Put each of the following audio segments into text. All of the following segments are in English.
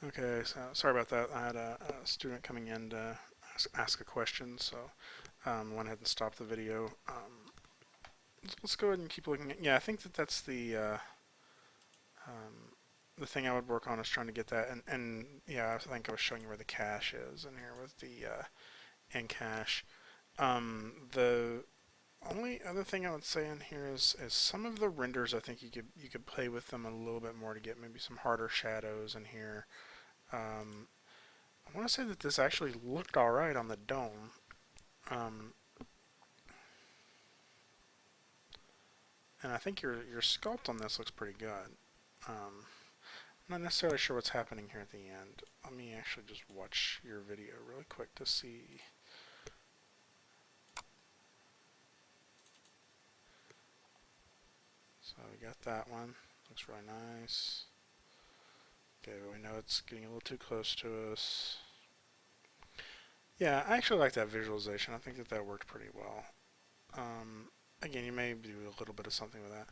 Okay, so sorry about that. I had a student coming in to ask a question, so went ahead and stopped the video. Let's go ahead and keep looking at. Yeah, I think that that's the thing I would work on is trying to get that. And yeah, I think I was showing you where the cache is in here with the in cache. The only other thing I would say in here is some of the renders. I think you could play with them a little bit more to get maybe some harder shadows in here. Um, I want to say that this actually looked alright on the dome. Um, and I think your sculpt on this looks pretty good. I'm not necessarily sure what's happening here at the end. Let me actually just watch your video really quick to see. So we got that one. Looks really nice. Okay, we know it's getting a little too close to us. Yeah, I actually like that visualization. I think that that worked pretty well. Again, you may do a little bit of something with that.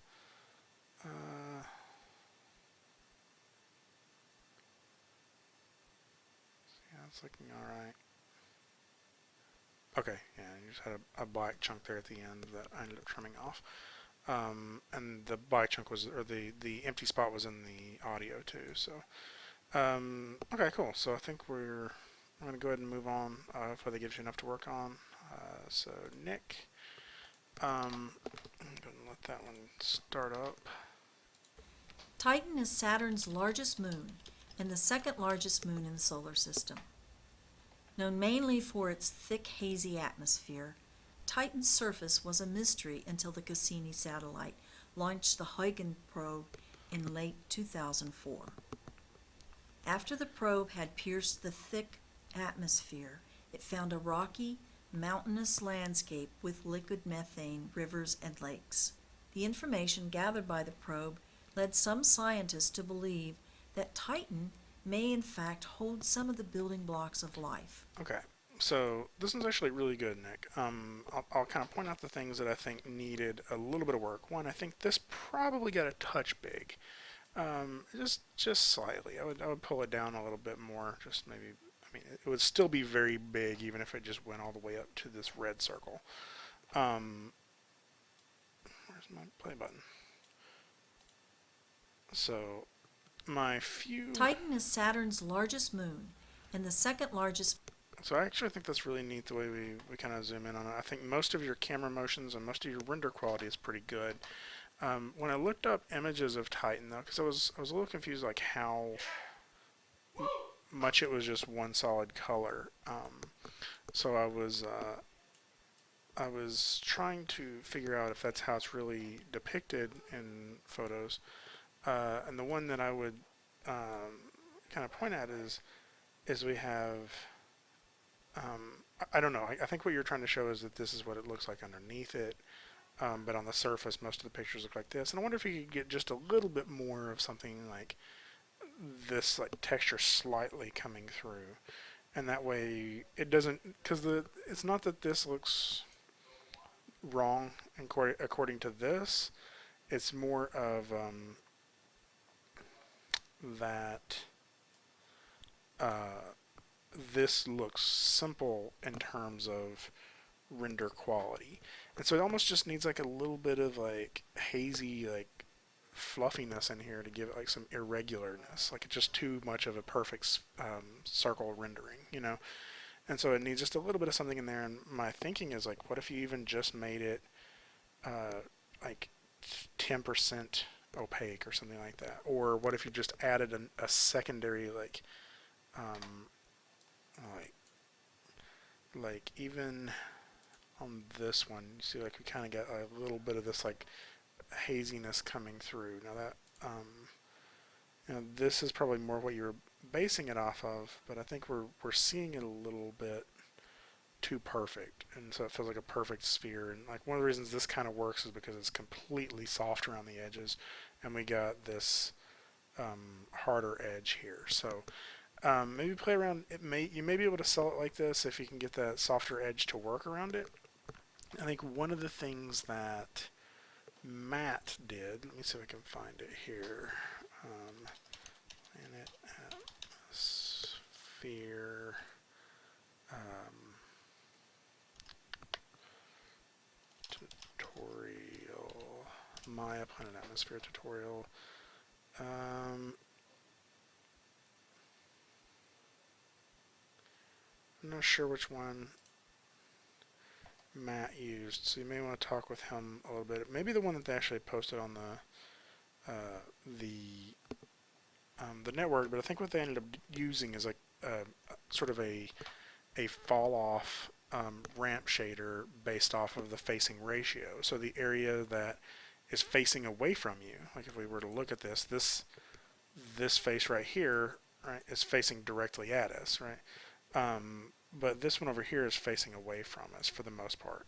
Yeah, it's looking alright. Okay, yeah, you just had a black chunk there at the end that I ended up trimming off. And the black chunk was, or the empty spot was in the audio too. So, okay, cool. So I think I'm going to go ahead and move on. Hopefully that gives you enough to work on. So Nick, I'm going to let that one start up. Titan is Saturn's largest moon and the second largest moon in the solar system. Known mainly for its thick, hazy atmosphere, Titan's surface was a mystery until the Cassini satellite launched the Huygens probe in late 2004. After the probe had pierced the thick atmosphere, it found a rocky, mountainous landscape with liquid methane, rivers, and lakes. The information gathered by the probe led some scientists to believe that Titan may in fact hold some of the building blocks of life. Okay, so this one's actually really good, Nick. I'll kind of point out the things that I think needed a little bit of work. One, I think this probably got a touch big. Just slightly. I would pull it down a little bit more. Just maybe. I mean, it would still be very big even if it just went all the way up to this red circle. Um, where's my play button? So my few. Titan is Saturn's largest moon and the second largest. So I actually think that's really neat the way we kind of zoom in on it. I think most of your camera motions and most of your render quality is pretty good. When I looked up images of Titan though, because I was a little confused like how much it was just one solid color. So I was trying to figure out if that's how it's really depicted in photos. And the one that I would kind of point at is we have I don't know. I think what you're trying to show is that this is what it looks like underneath it. But on the surface, most of the pictures look like this. And I wonder if you could get just a little bit more of something like this, like texture slightly coming through, and that way it doesn't. Because it's not that this looks wrong according to this. It's more of that uh, this looks simple in terms of render quality. And so it almost just needs like a little bit of like hazy like fluffiness in here to give it like some irregularness. Like it's just too much of a perfect circle rendering, you know? And so it needs just a little bit of something in there. And my thinking is like, what if you even just made it uh, like 10% opaque or something like that? Or what if you just added a secondary um, like even on this one, you see like we kind of got a little bit of this like haziness coming through. Now that this is probably more what you're basing it off of, but I think we're seeing it a little bit too perfect, and so it feels like a perfect sphere. And like one of the reasons this kind of works is because it's completely soft around the edges, and we got this harder edge here. So maybe play around. You may be able to sell it like this if you can get that softer edge to work around it. I think one of the things that Matt did, let me see if I can find it here. Planet atmosphere. Tutorial. Maya Planet Atmosphere tutorial. I'm not sure which one Matt used, so you may want to talk with him a little bit. Maybe the one that they actually posted on the network, but I think what they ended up using is like sort of a fall off ramp shader based off of the facing ratio. So the area that is facing away from you, like if we were to look at this face right here, right, is facing directly at us, right? But this one over here is facing away from us for the most part.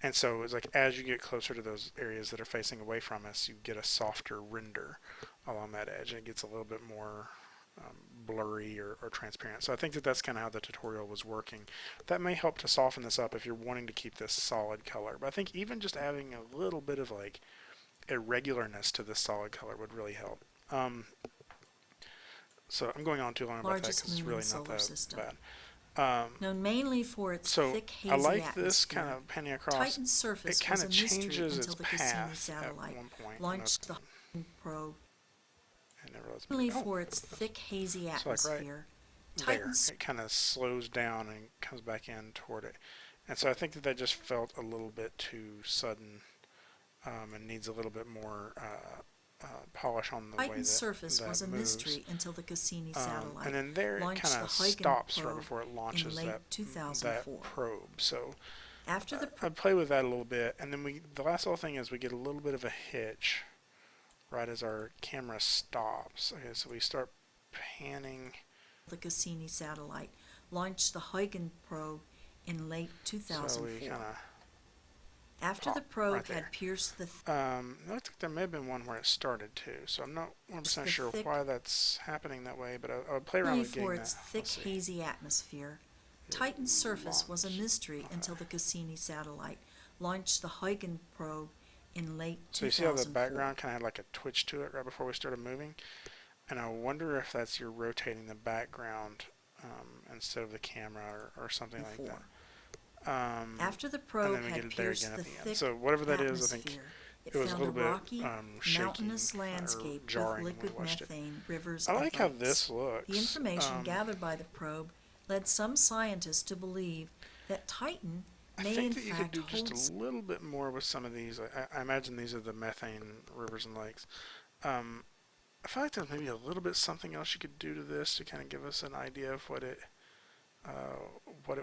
And so it's like as you get closer to those areas that are facing away from us, you get a softer render along that edge, and it gets a little bit more blurry or transparent. So I think that that's kind of how the tutorial was working. That may help to soften this up if you're wanting to keep this solid color. But I think even just adding a little bit of like irregularness to this solid color would really help. So I'm going on too long about that because it's really not that bad. Known mainly for its so thick, hazy I like atmosphere, this kind of panning across. Titan's surface It kind was a of mystery changes until its the Cassini path satellite at one point. launched the Huygens probe. Realized, Mainly for its thick, hazy atmosphere, so like right Titan's there, it kind of slows down and comes back in toward it. And so I think that just felt a little bit too sudden and needs a little bit more polish on the way Titan's that surface that was a moves. mystery until the Cassini satellite And then there it launched kind the of Huygens stops right probe before it launches in late that 2004. probe. So After the I'd play with that a little bit. And then the last little thing is we get a little bit of a hitch right as our camera stops. Okay, so we start panning. The Cassini satellite launched the Huygens probe in late 2004. So we kind of After the probe right there. had pierced the it looks like there may have been one where it started too, so I'm not 100% sure why that's happening that way, but I would play around with getting for that. its thick, hazy atmosphere, Titan's surface was a mystery until the Cassini satellite launched the Huygens probe in late 2004. So you see how the background kind of had like a twitch to it right before we started moving? And I wonder if that's you're rotating the background instead of the camera or something like that. After the probe had pierced the thick so whatever that is, I think it was a found little bit rocky, shaky mountainous or landscape with jarring when we liquid watched it. methane, rivers, I and like how lakes. this looks. The information gathered by the probe led some scientists to believe that Titan may I in think that you could fact do hold just a little bit more with some of these. I imagine these are the methane rivers and lakes. I feel like there's maybe a little bit something else you could do to this to kind of give us an idea of what it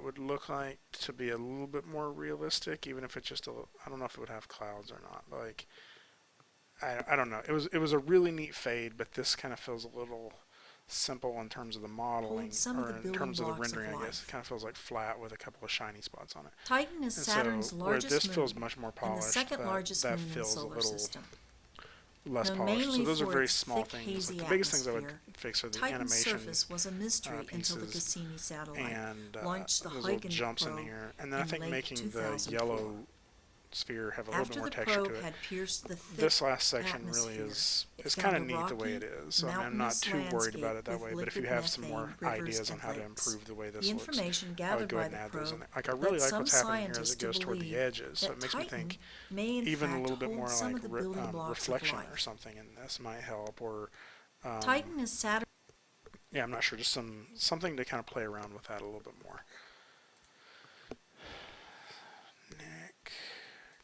would look like to be a little bit more realistic, even if it's just I don't know if it would have clouds or not. But like, I don't know. It was a really neat fade, but this kind of feels a little simple in terms of the modeling, or in terms of the rendering. I guess it kind of feels like flat with a couple of shiny spots on it. Titan is And Saturn's so, largest where this moon feels much more and the polished, second largest that moon in the feels a solar little system. less Known polished. So mainly those are for very its small thick, things. hazy Like the biggest things I would atmosphere, fix are the Titan's animation surface was a mystery until the pieces Cassini satellite and launched the those little Huygens jumps in probe here. And then I in think late making the 2004. yellow sphere have a little After bit more the texture probe to it. had pierced the thick This last section really atmosphere, is it it's found kind of a neat the way rocky, it is. So I mean, I'm not mountainous too worried about it landscape that way. with But if you liquid have some more methane, rivers, ideas on and how to lakes. improve the way this The looks, information I would gathered go by ahead and the add those in probe there. Like I led really like some what's happening here as scientists it to goes toward the believe edges. So that it makes me Titan think may in even a fact little bit hold more some like of the building blocks reflection of or life. something in this might help. Or Titan is Saturn. yeah, I'm not sure. Just something to kind of play around with that a little bit more. Nick,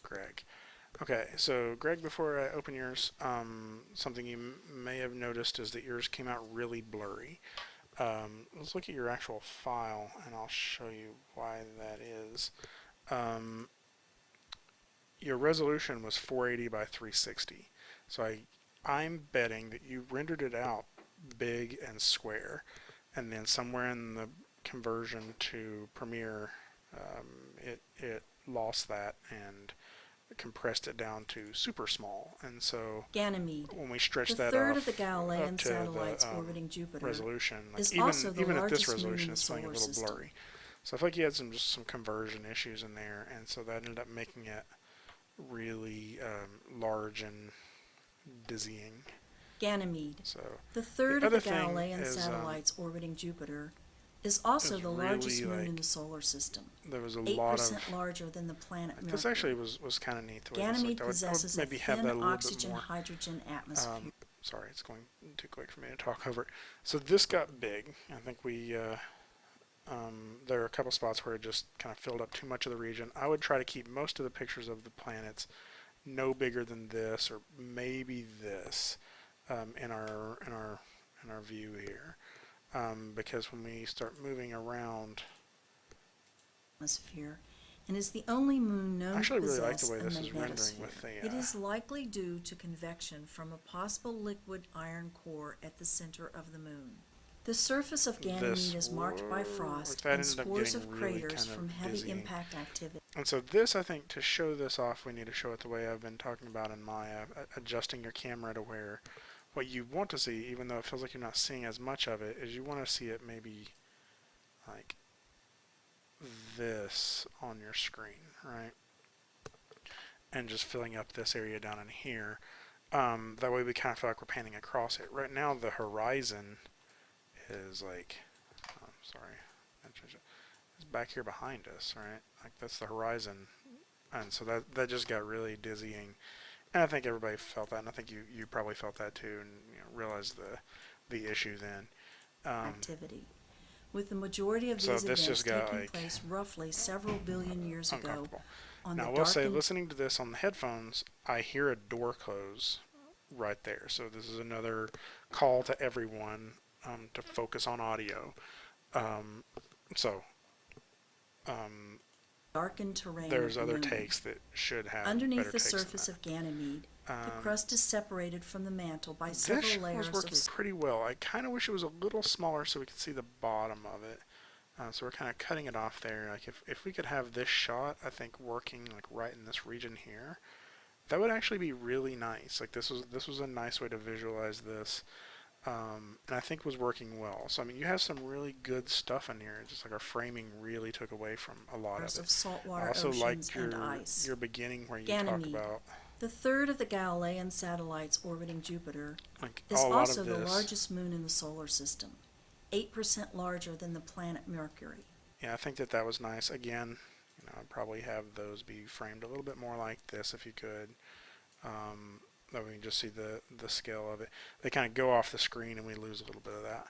Greg. Okay, so Greg, before I open yours, something you may have noticed is that yours came out really blurry. Let's look at your actual file, and I'll show you why that is. Your resolution was 480 by 360, so I'm betting that you rendered it out big and square, and then somewhere in the conversion to Premiere, it lost that and compressed it down to super small, and so Ganymede, when we stretch the that third off of the Galilean up to satellites the orbiting Jupiter, resolution, like is even also the even at this largest moon resolution, in it's the feeling a solar little system. blurry. So I feel like you had some conversion issues in there, and so that ended up making it really large and dizzying. Ganymede, So the third the of the other thing Galilean is, satellites orbiting Jupiter, is also is the largest really moon in like the solar system, there was a lot 8% of larger than the planet like, Mercury. this actually was kind of neat the way this Ganymede looked. I would possesses a maybe have thin that a little bit more. oxygen-hydrogen atmosphere. Sorry, it's going too quick for me to talk over. So this got big. I think there are a couple spots where it just kind of filled up too much of the region. I would try to keep most of the pictures of the planets no bigger than this, or maybe this, in our view here, because when we start moving around, Atmosphere, and is the only moon known I actually to really like possess the way a this is rendering magnetosphere. with the. It is likely due to convection from a possible liquid iron core at the center of the moon. The surface of Ganymede is marked by frost that and ended up spores getting of really craters kind of from heavy dizzying. impact activity. And so this, I think, to show this off, we need to show it the way I've been talking about in my adjusting your camera to where what you want to see, even though it feels like you're not seeing as much of it, is you want to see it maybe like this on your screen, right? And just filling up this area down in here. That way we kind of feel like we're panning across it. Right now the horizon is like, sorry, it's back here behind us, right? Like that's the horizon. And so that just got really dizzying. And I think everybody felt that, and I think you probably felt that too, and realized the issue then. Activity. With the majority of So these this events just got, taking like, place roughly several billion years ago Uncomfortable. on Now I the will say, darkened listening to this on the headphones, I hear a door close right there. So this is another call to everyone to focus on audio. So darkened terrain there's of the other moon. takes that should have Underneath better the takes than surface that. of Ganymede, the crust is separated from the mantle by several This layers was working of pretty well. I kind of wish it was a little smaller so we could see the bottom of it. So we're kind of cutting it off there. Like if we could have this shot, I think working like right in this region here, that would actually be really nice. Like this was a nice way to visualize this, and I think was working well. So I mean, you have some really good stuff in here. Just like our framing really took away from a lot of layers it. of saltwater I also oceans liked and ice. your beginning where you Ganymede, talk about the third of the Galilean satellites orbiting Jupiter, like is a lot also of the this. largest moon in the solar system, 8% larger than the planet Mercury. Yeah, I think that was nice. Again, I'd probably have those be framed a little bit more like this if you could. That we can just see the scale of it. They kind of go off the screen and we lose a little bit of that.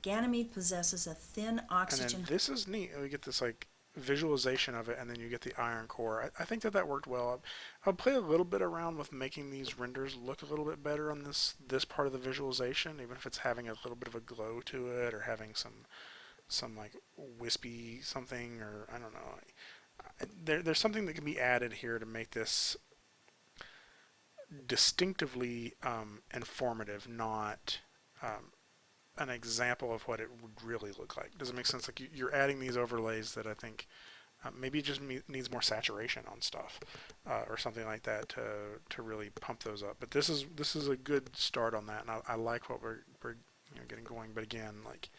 Ganymede possesses a thin And oxygen. then this is neat. We get this like visualization of it, and then you get the iron core. I think that worked well. I'll play a little bit around with making these renders look a little bit better on this part of the visualization, even if it's having a little bit of a glow to it or having some like wispy something, or I don't know. There's something that can be added here to make this distinctively informative, not an example of what it would really look like. Does it make sense? Like you're adding these overlays that I think maybe it just needs more saturation on stuff or something like that to really pump those up. But this is a good start on that, and I like what we're getting going. But again, like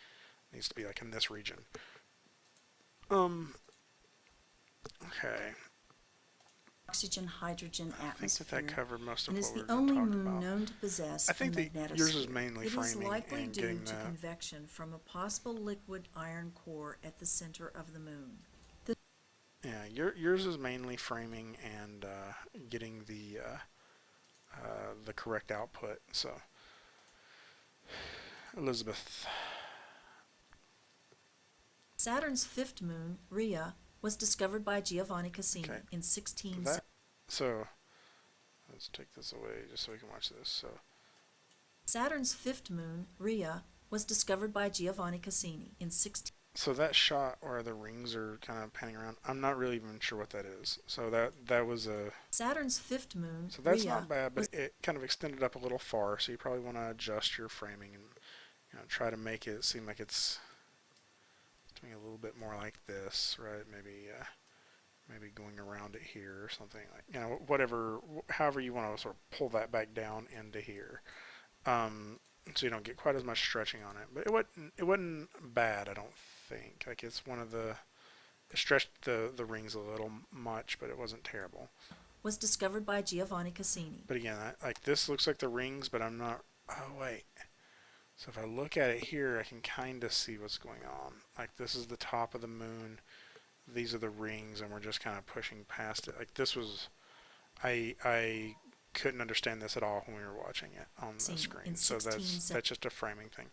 it needs to be like in this region. Okay. Oxygen hydrogen I think atmosphere, that covered most of and is what we the were only going to talk moon about. known to possess I think a that yours is magnetosphere. mainly It is framing likely and due getting to the convection from a possible liquid iron core at the center of the moon. yeah. Yours is mainly framing and getting the correct output. So Elizabeth. Saturn's fifth moon, Rhea, was discovered by Giovanni Cassini Okay. in 16. So let's take this away just so we can watch this. So Saturn's fifth moon, Rhea, was discovered by Giovanni Cassini in 16. so that shot where the rings are kind of panning around, I'm not really even sure what that is. So that was a Saturn's fifth moon, so that's Rhea, not bad, was but it kind of extended up a little far. So you probably want to adjust your framing and try to make it seem like it's doing a little bit more like this, right? Maybe going around it here or something, like whatever, however you want to sort of pull that back down into here, so you don't get quite as much stretching on it. But it wasn't bad, I don't think. Like it's one of it stretched the rings a little much, but it wasn't terrible. was discovered by Giovanni Cassini. But again, like this looks like the rings, but I'm not. Oh wait. So if I look at it here, I can kind of see what's going on. Like this is the top of the moon. These are the rings, and we're just kind of pushing past it. Like this was, I couldn't understand this at all when we were watching it on the Seen screen. in So that's just a framing thing.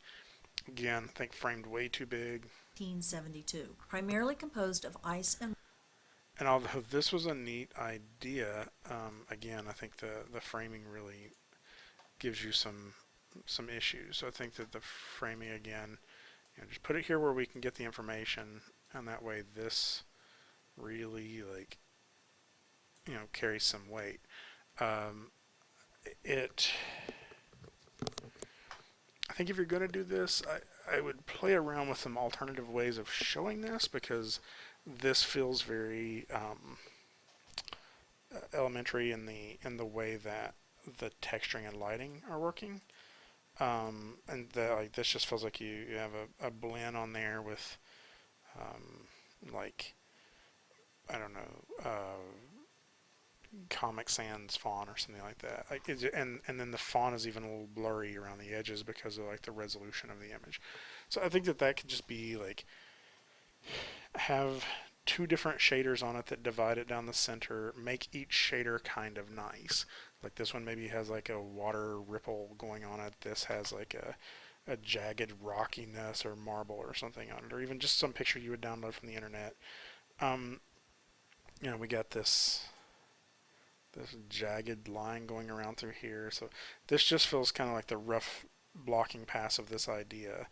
Again, I think framed way too big. 1672, primarily composed of ice and And although this was a neat idea, again, I think the framing really gives you some issues. So I think that the framing again, just put it here where we can get the information, and that way this really like carries some weight. It I think if you're going to do this, I would play around with some alternative ways of showing this, because this feels very elementary in the way that the texturing and lighting are working. And like this just feels like you have a blend on there with like I don't know, Comic Sans font or something like that. Like and then the font is even a little blurry around the edges because of like the resolution of the image. So I think that could just be like have two different shaders on it that divide it down the center, make each shader kind of nice. Like this one maybe has like a water ripple going on it. This has like a jagged rockiness or marble or something on it, or even just some picture you would download from the internet. We got this jagged line going around through here. So this just feels kind of like the rough blocking pass of this idea.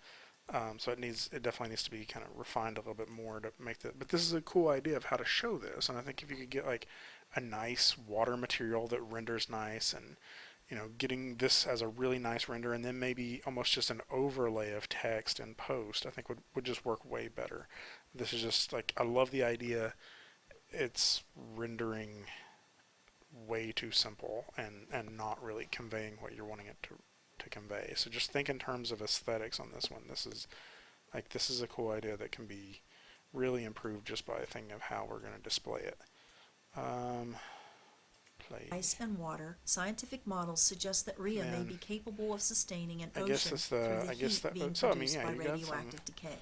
So it definitely needs to be kind of refined a little bit more to make that. But this is a cool idea of how to show this, and I think if you could get like a nice water material that renders nice, and getting this as a really nice render, and then maybe almost just an overlay of text in post, I think would just work way better. This is just like, I love the idea. It's rendering way too simple and not really conveying what you're wanting it to convey. So just think in terms of aesthetics on this one. This is a cool idea that can be really improved just by thinking of how we're going to display it. ice and water. Scientific models suggest that Rhea may be capable of sustaining an ocean through the heat being produced by radioactive decay.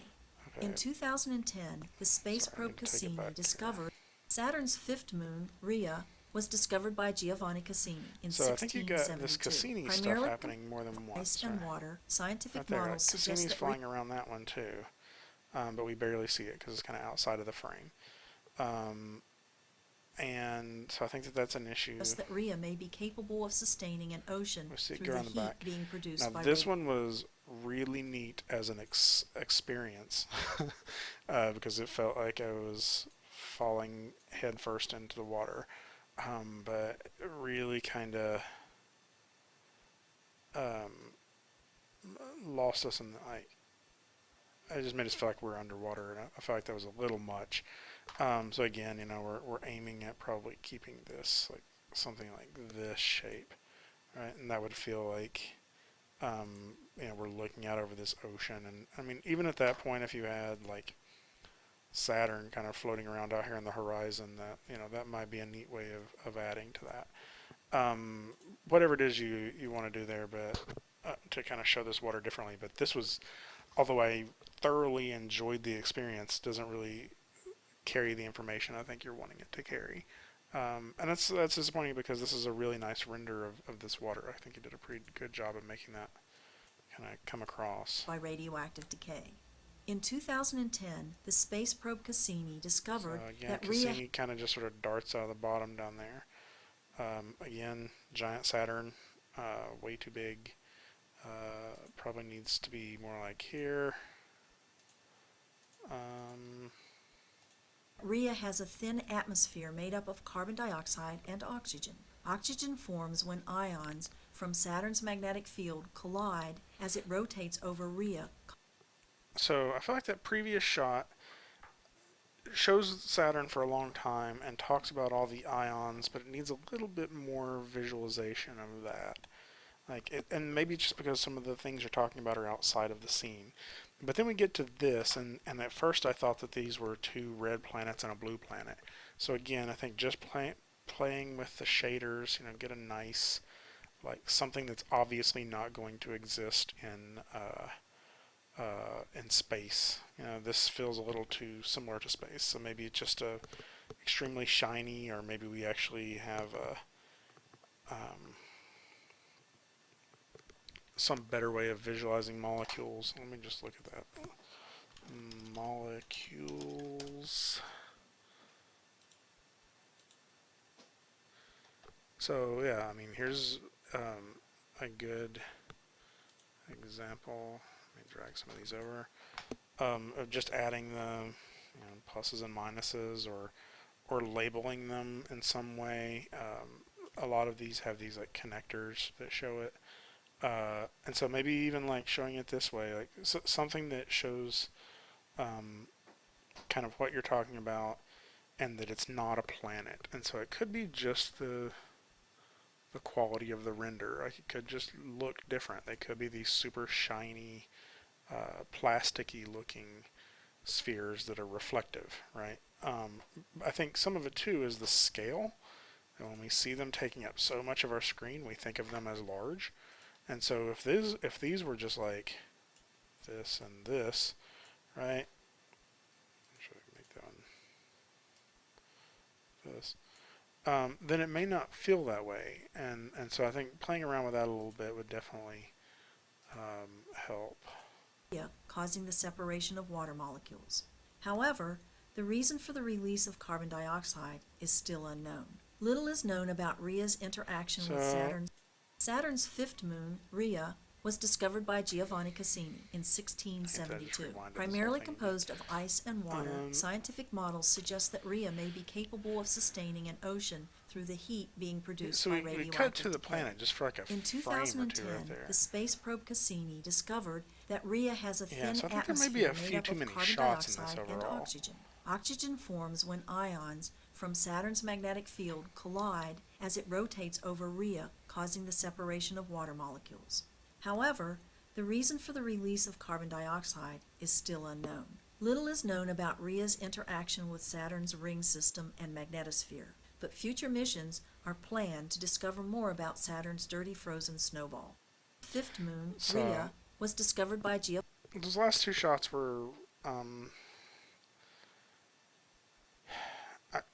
Okay. In 2010, the space probe Cassini discovered Saturn's fifth moon, Rhea, was discovered by Giovanni Cassini in 1672. So I think you got this Cassini stuff happening more than once. Ice and water. Scientific Right models suggest Cassini's that flying around that one too, but we barely see it because it's kind of outside of the frame. And so I think that's an issue. That Rhea may be capable of sustaining an ocean through the heat being produced by this one was really neat as an experience because it felt like I was falling headfirst into the water. But it really kind of lost us in it just made us feel like we were underwater, and I felt like that was a little much. So again, we're aiming at probably keeping this like something like this shape, right? And that would feel like we're looking out over this ocean. And I mean, even at that point, if you had like Saturn kind of floating around out here on the horizon, that might be a neat way of adding to that. Whatever it is you want to do there, but to kind of show this water differently. But this was, although I thoroughly enjoyed the experience, doesn't really carry the information I think you're wanting it to carry. And that's disappointing because this is a really nice render of this water. I think you did a pretty good job of making that kind of come across. By radioactive decay. In 2010, the space probe Cassini discovered that Cassini kind of just sort of darts out of the bottom down there. Again, giant Saturn, way too big. Probably needs to be more like here. Rhea has a thin atmosphere made up of carbon dioxide and oxygen. Oxygen forms when ions from Saturn's magnetic field collide as it rotates over Rhea. So I feel like that previous shot shows Saturn for a long time and talks about all the ions, but it needs a little bit more visualization of that. And maybe just because some of the things you're talking about are outside of the scene. But then we get to this, and at first I thought that these were two red planets and a blue planet. So again, I think just playing with the shaders, get a nice like something that's obviously not going to exist in space. You know, this feels a little too similar to space. So maybe it's just a extremely shiny, or maybe we actually have some better way of visualizing molecules. Let me just look at that. Molecules. So yeah, I mean, here's a good example. Let me drag some of these over. Of just adding the pluses and minuses, or labeling them in some way. A lot of these have these like connectors that show it, and so maybe even like showing it this way, like something that shows kind of what you're talking about, and that it's not a planet. And so it could be just the quality of the render. Like it could just look different. They could be these super shiny, plasticky looking spheres that are reflective, right? I think some of it too is the scale. And when we see them taking up so much of our screen, we think of them as large. And so if these were just like this and this, right? Should I make that one this? Then it may not feel that way. And so I think playing around with that a little bit would definitely help. Causing the separation of water molecules. However, the reason for the release of carbon dioxide is still unknown. Little is known about Rhea's interaction with Saturn. Saturn's fifth moon, Rhea, was discovered by Giovanni Cassini in 1672. Primarily composed of ice and water, scientific models suggest that Rhea may be capable of sustaining an ocean through the heat being produced by radioactive we cut to the decay. planet just for like a In frame or two 2010, right there. the space probe Cassini discovered that Rhea has a thin so I think there may atmosphere be a made few up too of many carbon shots in this dioxide and overall. oxygen. Oxygen forms when ions from Saturn's magnetic field collide as it rotates over Rhea, causing the separation of water molecules. However, the reason for the release of carbon dioxide is still unknown. Little is known about Rhea's interaction with Saturn's ring system and magnetosphere, but future missions are planned to discover more about Saturn's dirty frozen snowball. Fifth moon, Rhea, was discovered by Those last two shots were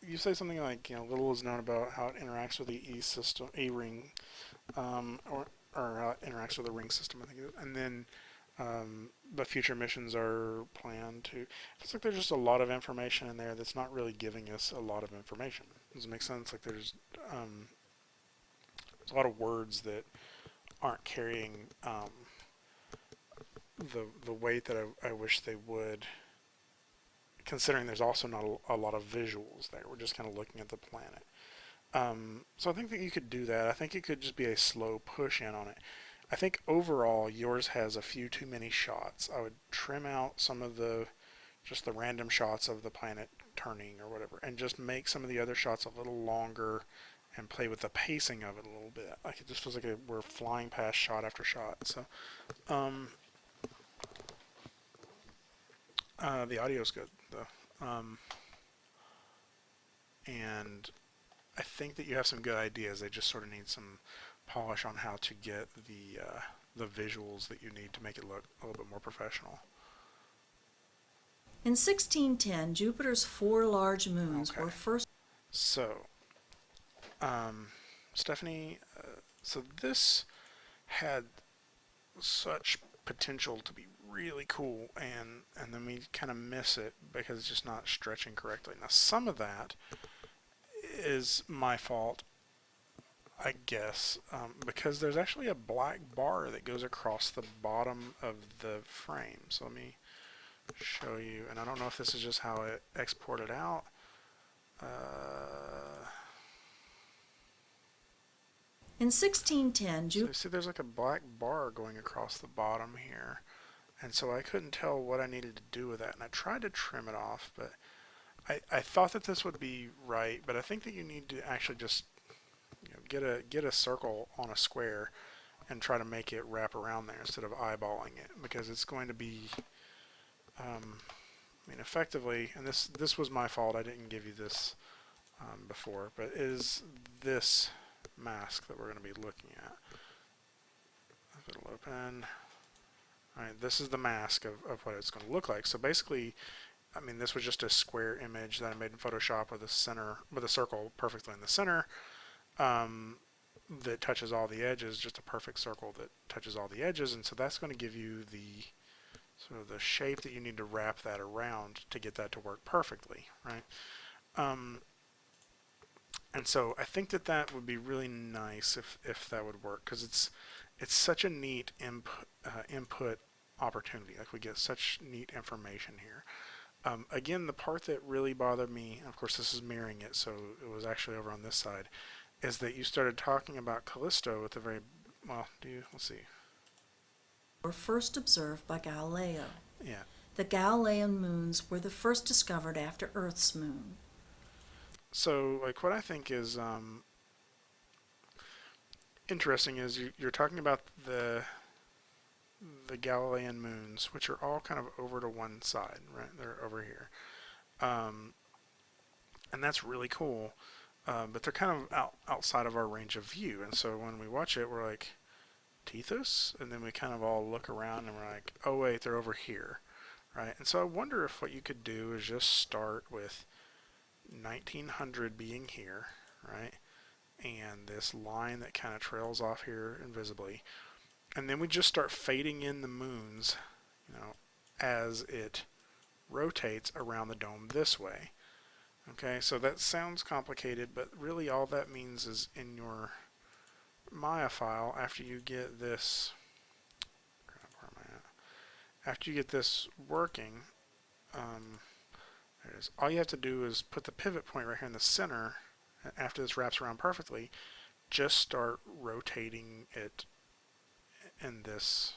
you say something like, little is known about how it interacts with the E ring, or how it interacts with the ring system, I think, and then the future missions are planned to. It's like there's just a lot of information in there that's not really giving us a lot of information. Does it make sense? Like there's a lot of words that aren't carrying the weight that I wish they would, considering there's also not a lot of visuals there. We're just kind of looking at the planet. So I think that you could do that. I think it could just be a slow push in on it. I think overall yours has a few too many shots. I would trim out some of just the random shots of the planet turning or whatever, and just make some of the other shots a little longer and play with the pacing of it a little bit. Like it just feels like we're flying past shot after shot. So the audio's good though. And I think that you have some good ideas. They just sort of need some polish on how to get the visuals that you need to make it look a little bit more professional. In 1610, Jupiter's 4 large moons were first. So, Stephanie, so this had such potential to be really cool, and then we kind of miss it because it's just not stretching correctly. Now, some of that is my fault, I guess, because there's actually a black bar that goes across the bottom of the frame. So let me show you, and I don't know if this is just how it exported out. In 1610, So you see there's like a black bar going across the bottom here, and so I couldn't tell what I needed to do with that, and I tried to trim it off, but I thought that this would be right, but I think that you need to actually just get a circle on a square and try to make it wrap around there instead of eyeballing it, because it's going to be effectively, and this was my fault, I didn't give you this before, but is this mask that we're going to be looking at. If it'll open. Alright, this is the mask of what it's going to look like. So basically, I mean, this was just a square image that I made in Photoshop with a circle perfectly in the center. That touches all the edges, just a perfect circle that touches all the edges, and so that's going to give you the sort of the shape that you need to wrap that around to get that to work perfectly, right? And so I think that would be really nice if that would work, because it's such a neat input opportunity. Like, we get such neat information here. Again, the part that really bothered me, of course this is mirroring it, so it was actually over on this side, is that you started talking about Callisto at the very, well, let's see. Were first observed by Galileo. Yeah. The Galilean moons were the first discovered after Earth's moon. So, like, what I think is interesting is you're talking about the Galilean moons, which are all kind of over to one side, right? They're over here. And that's really cool. But they're kind of outside of our range of view, and so when we watch it, we're like, Tethys? And then we kind of all look around and we're like, oh wait, they're over here, right? And so I wonder if what you could do is just start with 1900 being here, right? And this line that kind of trails off here invisibly. And then we just start fading in the moons, as it rotates around the dome this way. Okay, so that sounds complicated, but really all that means is in your Maya file, after you get this, where am I at? After you get this working, there it is. All you have to do is put the pivot point right here in the center. After this wraps around perfectly, just start rotating it in this,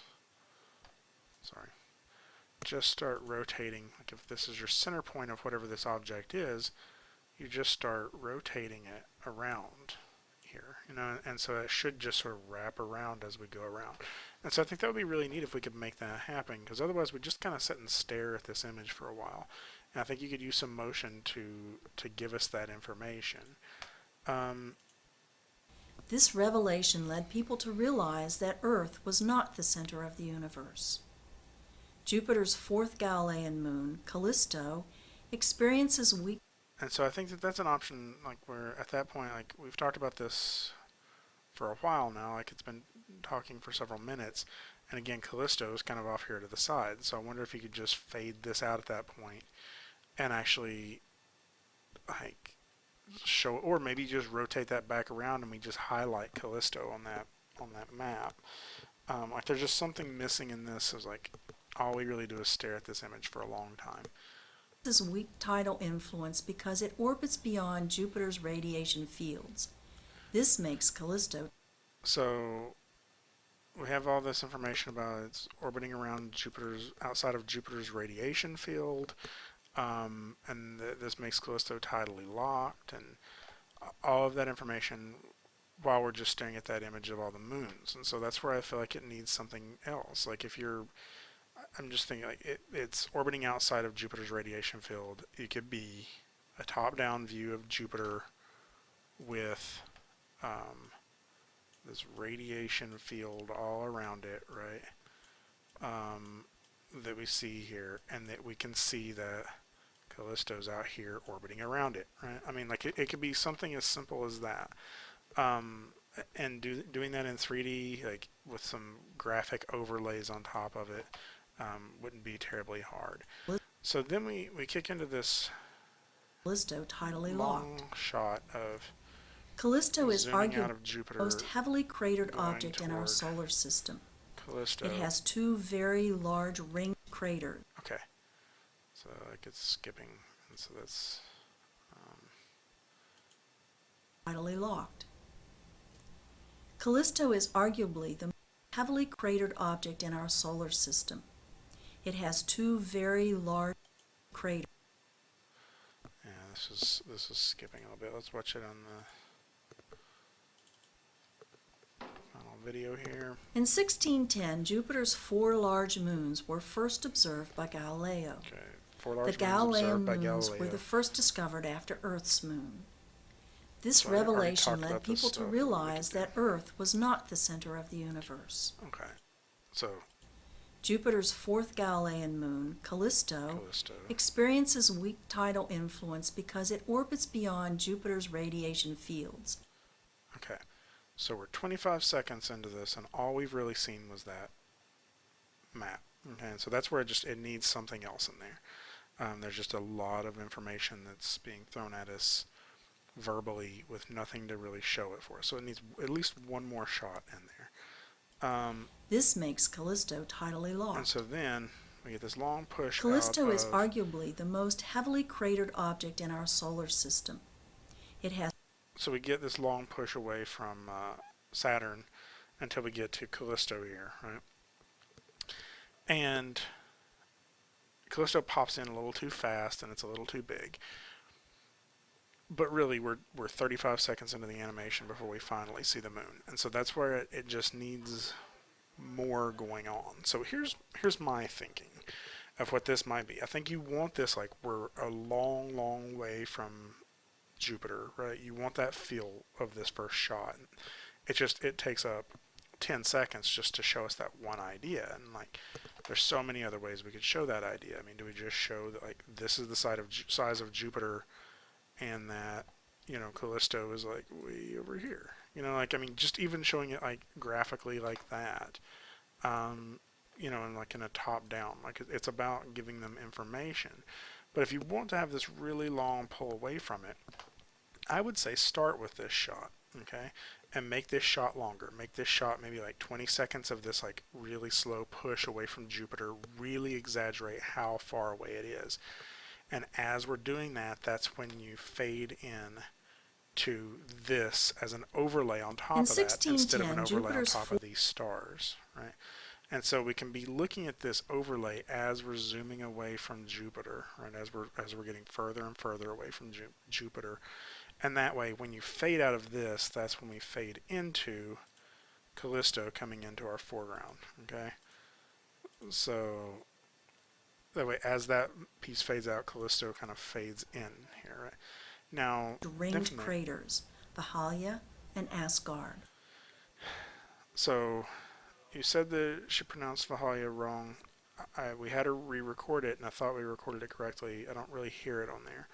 just start rotating, like if this is your center point of whatever this object is, you just start rotating it around here, and so it should just sort of wrap around as we go around. And so I think that would be really neat if we could make that happen, because otherwise we just kind of sit and stare at this image for a while. And I think you could use some motion to give us that information. This revelation led people to realize that Earth was not the center of the universe. Jupiter's fourth Galilean moon, Callisto, experiences weak. And so I think that's an option, like, where at that point, like, we've talked about this for a while now, like it's been talking for several minutes, and again, Callisto is kind of off here to the side, so I wonder if you could just fade this out at that point and actually, like, show, or maybe just rotate that back around and we just highlight Callisto on that map. Like, there's just something missing in this. Is like, all we really do is stare at this image for a long time. This is weak tidal influence because it orbits beyond Jupiter's radiation fields. This makes Callisto. So we have all this information about it's orbiting around outside of Jupiter's radiation field, and this makes Callisto tidally locked, and all of that information while we're just staring at that image of all the moons. And so that's where I feel like it needs something else. Like, I'm just thinking, like, it's orbiting outside of Jupiter's radiation field. It could be a top-down view of Jupiter with this radiation field all around it, right? That we see here, and that we can see that Callisto's out here orbiting around it, right? I mean, like, it could be something as simple as that. And doing that in 3D, like, with some graphic overlays on top of it, wouldn't be terribly hard. So then we kick into this Callisto tidally long locked. shot of Callisto is zooming out arguably of Jupiter, the most heavily cratered going object in our toward solar system. Callisto. It has two very large ring craters. Okay, so like it's skipping, and so that's Tidally locked. Callisto is arguably the most heavily cratered object in our solar system. It has two very large craters. yeah. This is skipping a little bit. Let's watch it on the final video here. In 1610, Jupiter's four large moons were first observed by Galileo. Okay, 4 large The moons Galilean observed by moons Galileo. were the first discovered after Earth's moon. This So I already revelation talked led about this people to stuff, but we realize can do- that Earth was not the center of the universe. Okay. So Jupiter's fourth Galilean moon, Callisto, Callisto. experiences weak tidal influence because it orbits beyond Jupiter's radiation fields. Okay. So we're 25 seconds into this, and all we've really seen was that map. Okay. And so that's where it needs something else in there. There's just a lot of information that's being thrown at us verbally with nothing to really show it for us. So it needs at least one more shot in there. This makes Callisto tidally And locked. so then we get this long push Callisto out is of, arguably the most heavily cratered object in our solar system. It has so we get this long push away from Saturn until we get to Callisto here, right? And Callisto pops in a little too fast and it's a little too big. But really, we're 35 seconds into the animation before we finally see the moon. And so that's where it just needs more going on. So here's my thinking of what this might be. I think you want this like we're a long, long way from Jupiter, right? You want that feel of this first shot. It takes up 10 seconds just to show us that one idea. And like, there's so many other ways we could show that idea. I mean, do we just show that like this is the size of Jupiter, and that, you know, Callisto is like way over here? You know, like, I mean, just even showing it like graphically like that, you know, and like in a top down, like it's about giving them information. But if you want to have this really long pull away from it, I would say start with this shot, okay? And make this shot longer. Make this shot maybe like 20 seconds of this like really slow push away from Jupiter. Really exaggerate how far away it is. And as we're doing that, that's when you fade in to this as an overlay on top In of that instead of an 1610, overlay on Jupiter's top of these stars, right? And so we can be looking at this overlay as we're zooming away from Jupiter, right? As we're getting further and further away from Jupiter. And that way, when you fade out of this, that's when we fade into Callisto coming into our foreground, okay? So that way, as that piece fades out, Callisto kind of fades in here, right? Now, ringed definitely- craters, Valhalla and Asgard. So you said that she pronounced Valhalla wrong. We had her re-record it, and I thought we recorded it correctly. I don't really hear it on there.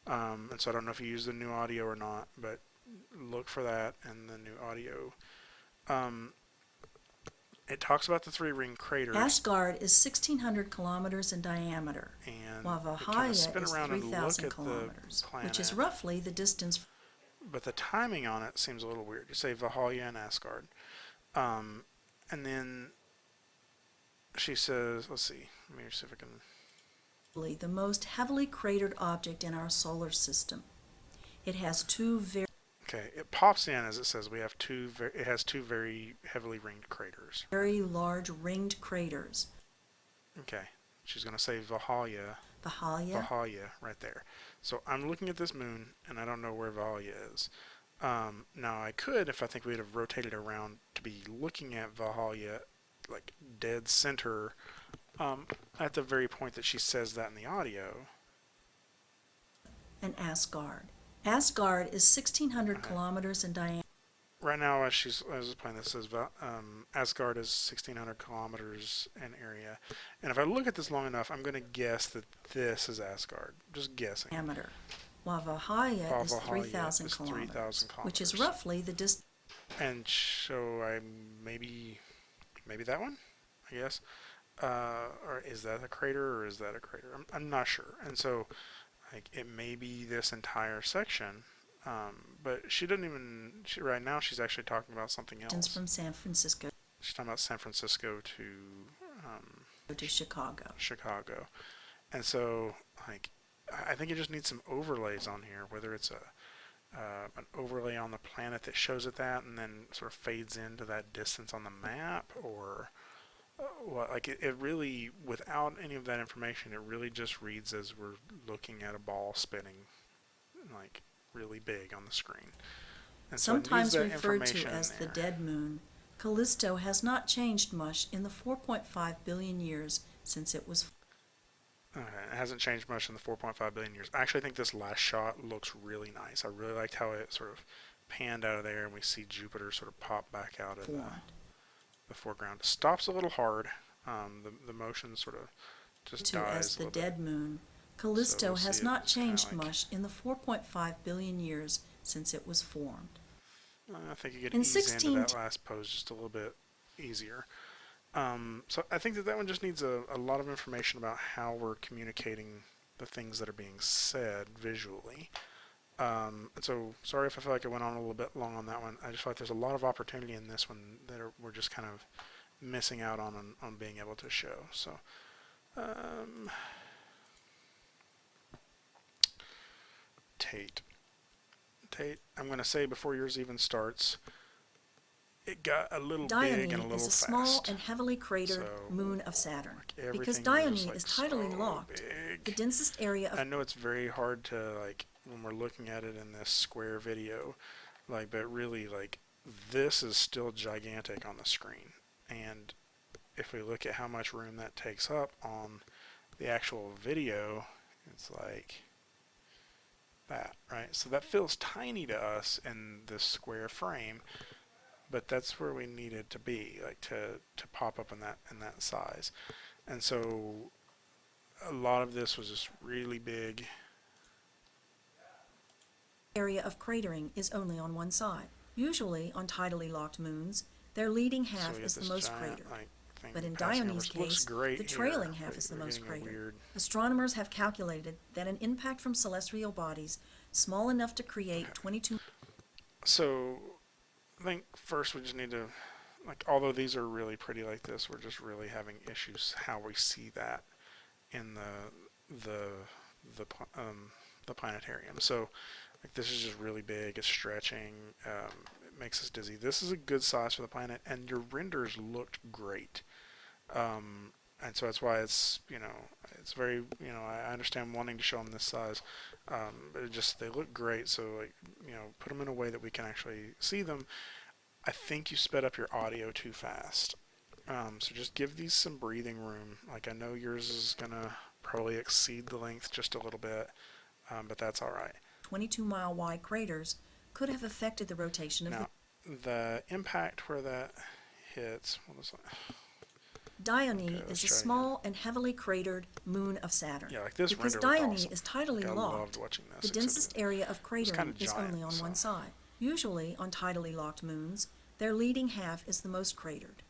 And so I don't know if you use the new audio or not, but look for that in the new audio. It talks about the three ring craters, Asgard is 1,600 kilometers in diameter, and while we Valhalla kind of is spin around and look 3,000 at the kilometers, which is planet. roughly the distance. But the timing on it seems a little weird. You say Valhalla and Asgard. And then she says, let's see, let me see if I can. The most heavily cratered object in our solar system. It has two Okay, it pops in as it says we have it has two very heavily ringed craters. very large ringed craters. Okay, she's going to say Valhalla, Valhalla, right there. So I'm looking at this moon, and I don't know where Valhalla is. Now I could, if I think we'd have rotated around to be looking at Valhalla, like dead center, at the very point that she says that in the audio. and Asgard. Asgard is 1,600 kilometers in diameter. Right now, as I was playing this, says Asgard is 1,600 kilometers in area. And if I look at this long enough, I'm going to guess that this is Asgard. Just guessing. While Valhalla is 3,000 is kilometers, 3,000 which is kilometers. roughly the distance. And so I maybe that one, I guess. Or is that a crater or is that a crater? I'm not sure. And so like it may be this entire section. But she doesn't even. Right now, she's actually talking about something else. From San Francisco She's talking about San Francisco to Chicago. Chicago, and so like I think it just needs some overlays on here. Whether it's an overlay on the planet that shows it that, and then sort of fades into that distance on the map, or what? Like it really, without any of that information, it really just reads as we're looking at a ball spinning, like really big on the screen. And so Sometimes it needs that referred to information in as the there. dead moon, Callisto has not changed much in the 4.5 billion years since it was. it hasn't changed much in the 4.5 billion years. I actually think this last shot looks really nice. I really liked how it sort of panned out of there, and we see Jupiter sort of pop back out in the foreground. It stops a little hard. The motion sort of just To dies as a the little dead bit. moon, Callisto we'll see has it not just kinda changed like- much in the 4.5 billion years since it was formed. I think you could In ease 16 into that last pose just a little bit easier. So I think that one just needs a lot of information about how we're communicating the things that are being said visually. And so sorry if I feel like I went on a little bit long on that one. I just feel like there's a lot of opportunity in this one that we're just kind of missing out on being able to show. So Tate, I'm going to say before yours even starts, it got a little big and a Dione little is a fast. small and heavily cratered So, moon of Saturn. like, Because everything Dione was, like, is tidally so locked, big. the densest area I of know it's very hard to, like, when we're looking at it in this square video, like, but really, like, this is still gigantic on the screen. And if we look at how much room that takes up on the actual video, it's like that, right? So that feels tiny to us in this square frame, but that's where we need it to be, like to pop up in that size. And so a lot of this was just really big. area of cratering is only on one side. Usually, on tidally locked moons, their leading So half we get is the this most giant, cratered. like, thing But in passing over. Dione's So it looks case, great the here, trailing half but is the we're most getting a cratered. weird- Astronomers have calculated that an impact from celestial bodies small enough to create 22 So I think first we just need to, like, although these are really pretty like this, we're just really having issues how we see that in the planetarium. So like this is just really big. It's stretching. It makes us dizzy. This is a good size for the planet, and your renders looked great. And so that's why it's, it's very, I understand wanting to show them this size, but they look great. So like, put them in a way that we can actually see them. I think you sped up your audio too fast. So just give these some breathing room. Like I know yours is gonna probably exceed the length just a little bit, but that's all right. 22-mile wide craters could have affected the rotation of Now, the impact where that hits, what was that? Dione Okay, let's is a try small and heavily cratered moon of Saturn. Yeah, like this Because render looked Dione awesome. is tidally Like, I locked, loved watching this. the except densest area of was kinda cratering is giant, only on so- one side. Usually, on tidally locked moons, their leading half is the most cratered.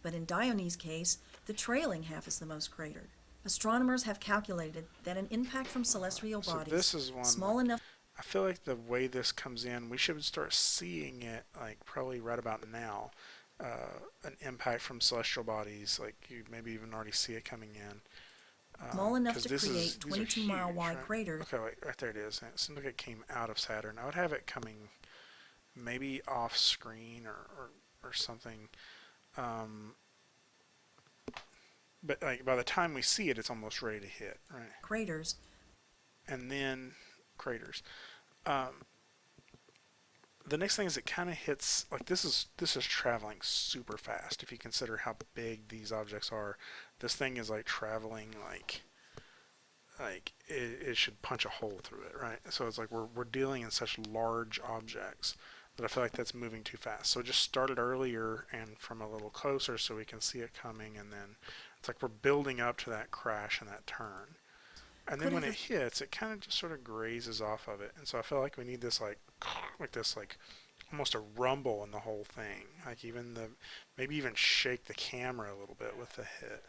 But in Dione's case, the trailing half is the most cratered. Astronomers have calculated that an impact from celestial So bodies this is one small that- enough I feel like the way this comes in, we should start seeing it like probably right about now. An impact from celestial bodies, like you maybe even already see it coming in. small enough 'Cause to this is- create these are 22-mile huge, wide right? craters. Okay, wait, right there it is. It seems like it came out of Saturn. I would have it coming maybe off screen or something. But like by the time we see it, it's almost ready to hit, right? Craters And then craters. The next thing is it kind of hits like this is traveling super fast. If you consider how big these objects are, this thing is like traveling like it should punch a hole through it, right? So it's like we're dealing in such large objects that I feel like that's moving too fast. So just start it earlier and from a little closer so we can see it coming, and then it's like we're building up to that crash and that turn. And then Could when have it hits, it kind of just sort of grazes off of it. And so I feel like we need this like this like almost a rumble in the whole thing. Like maybe even shake the camera a little bit with the hit,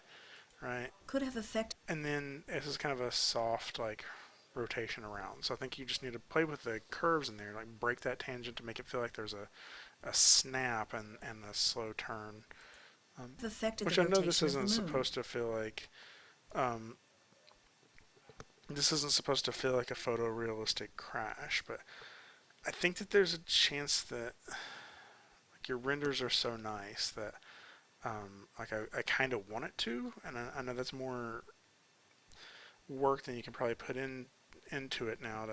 right? could have affected And then this is kind of a soft like rotation around. So I think you just need to play with the curves in there, like break that tangent to make it feel like there's a snap and a slow turn. affected Which the I know rotation this of isn't the moon. supposed to feel like this isn't supposed to feel like a photorealistic crash, but I think that there's a chance that like your renders are so nice that like I kind of want it to, and I know that's more work than you can probably put into it now to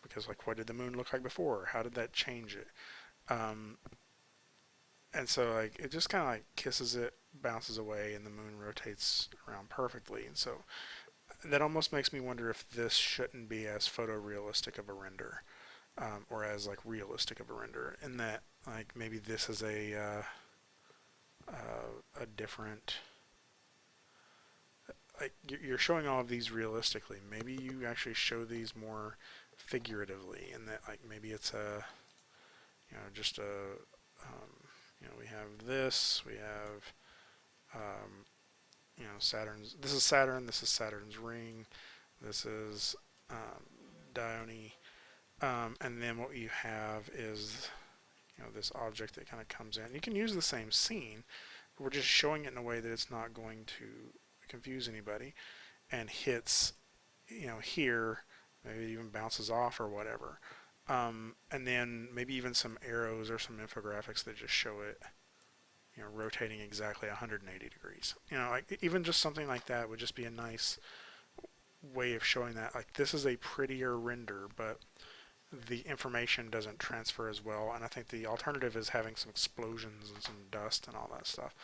because like what did the moon look like before? How did that change it? And so like it just kind of like kisses it, bounces away, and the moon rotates around perfectly. And so that almost makes me wonder if this shouldn't be as photorealistic of a render, or as like realistic of a render, in that like maybe this is a different, like you're showing all of these realistically. Maybe you actually show these more figuratively, and that like maybe it's a, just a, we have this, we have, Saturn's. This is Saturn. This is Saturn's ring. This is Dione, and then what you have is, this object that kind of comes in. You can use the same scene. We're just showing it in a way that it's not going to confuse anybody, and hits, here, maybe even bounces off or whatever. And then maybe even some arrows or some infographics that just show it, rotating exactly 180 degrees. Like even just something like that would just be a nice way of showing that, like, this is a prettier render, but the information doesn't transfer as well. And I think the alternative is having some explosions and some dust and all that stuff.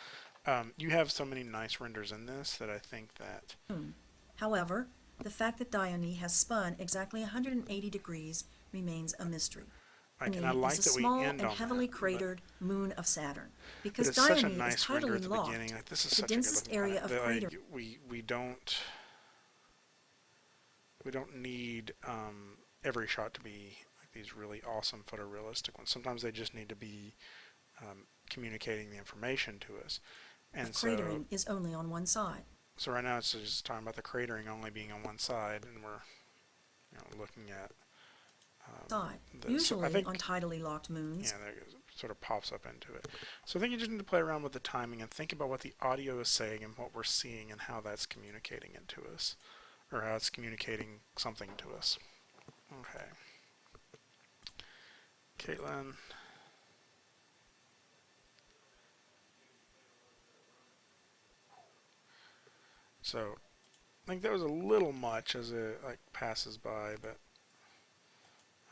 You have so many nice renders in this that I think that... However, the fact that Dione has spun exactly 180 degrees remains a mystery. And I like is a that we small end and on heavily that, cratered moon of Saturn, but because it's such a Dione nice is render tidally at the locked, beginning. Like, this is the such a densest good area planet. of That, crater. like, we don't need every shot to be like these really awesome photorealistic ones. Sometimes they just need to be communicating the information to us. And Cratering is only on one side. So right now it's just talking about the cratering only being on one side, and we're looking at Usually I think, on tidally locked moons. yeah, there it sort of pops up into it. So I think you just need to play around with the timing and think about what the audio is saying and what we're seeing and how that's communicating it to us, or how it's communicating something to us. Okay. Caitlin. So I think that was a little much as it like passes by, but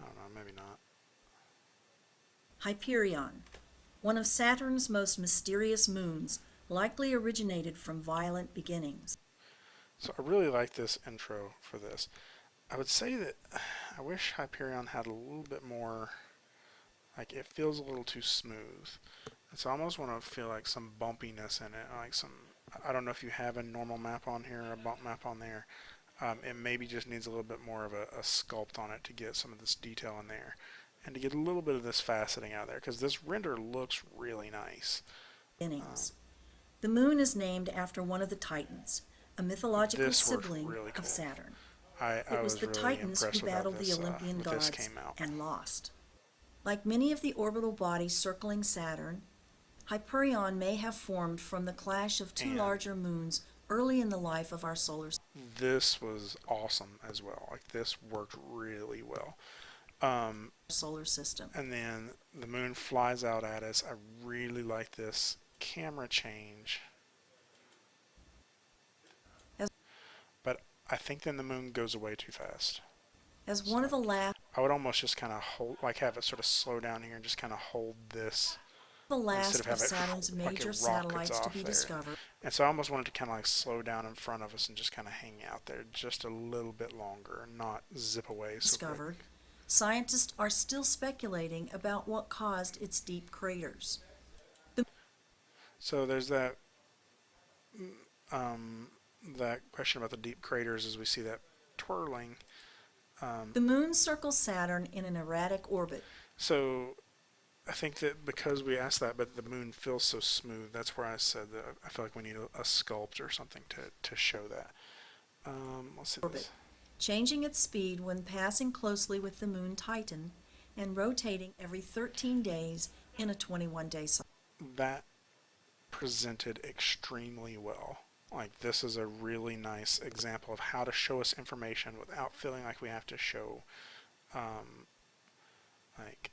I don't know, maybe not. Hyperion, one of Saturn's most mysterious moons, likely originated from violent beginnings. So I really like this intro for this. I would say that I wish Hyperion had a little bit more, like, it feels a little too smooth. And so I almost want to feel like some bumpiness in it, like some, I don't know if you have a normal map on here or a bump map on there. It maybe just needs a little bit more of a sculpt on it to get some of this detail in there, and to get a little bit of this faceting out there, because this render looks really nice. Beginnings. The moon is named after one of the Titans, a mythological sibling really cool. of Saturn. It was the really Titans who impressed with battled how the Olympian this gods came out. and lost. Like many of the orbital bodies circling Saturn, Hyperion may have formed from the clash of two And larger moons early in the life of our solar system. This was awesome as well. Like, this worked really well. Solar system. And then the moon flies out at us. I really like this camera change. But I think then the moon goes away too fast. As one of the last I would almost just kind of hold, like, have it sort of slow down here and just kind of hold this. of have it Saturn's like it major rockets satellites to off be there. discovered. And so I almost wanted to kind of like slow down in front of us and just kind of hang out there just a little bit longer and not zip away so Discovered. Scientists are still speculating about what caused its deep craters. So there's that that question about the deep craters as we see that twirling. The moon circles Saturn in an erratic orbit. So I think that because we asked that, but the moon feels so smooth, that's where I said that I feel like we need a sculpt or something to show that. Let's see this. Changing its speed when passing closely with the moon Titan and rotating every 13 days in a 21-day cycle. That presented extremely well. Like, this is a really nice example of how to show us information without feeling like we have to show like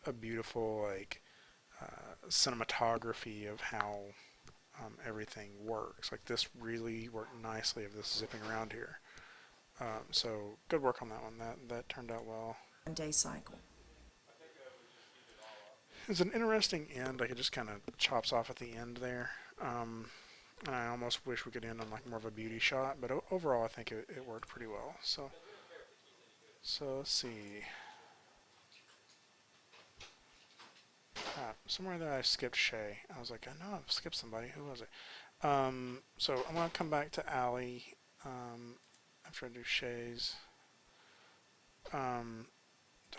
a beautiful cinematography of how everything works. Like, this really worked nicely of this zipping around here. So good work on that one. That turned out well. Day cycle. It's an interesting end. Like, it just kind of chops off at the end there. And I almost wish we could end on like more of a beauty shot, but overall I think it worked pretty well. So let's see. Somewhere that I skipped Shay. I was like, I know I've skipped somebody. Who was it? So I'm gonna come back to Allie after I do Shay's. Did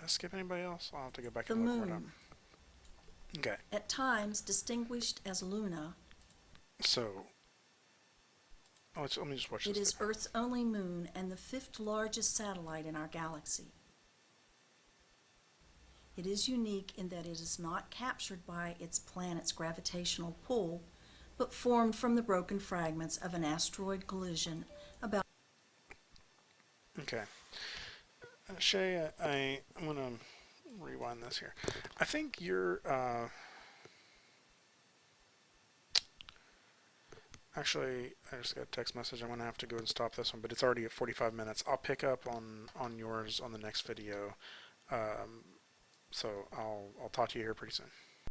I skip anybody else? I'll have to go back The and look what up. moon, Okay, at times distinguished as Luna, so let me just watch it this. is Earth's only moon and the fifth largest satellite in our galaxy. It is unique in that it is not captured by its planet's gravitational pull, but formed from the broken fragments of an asteroid collision about. Okay. Shay, I'm going to rewind this here. I think you're, actually, I just got a text message. I'm going to have to go and stop this one, but it's already at 45 minutes. I'll pick up on yours on the next video. So I'll talk to you here pretty soon.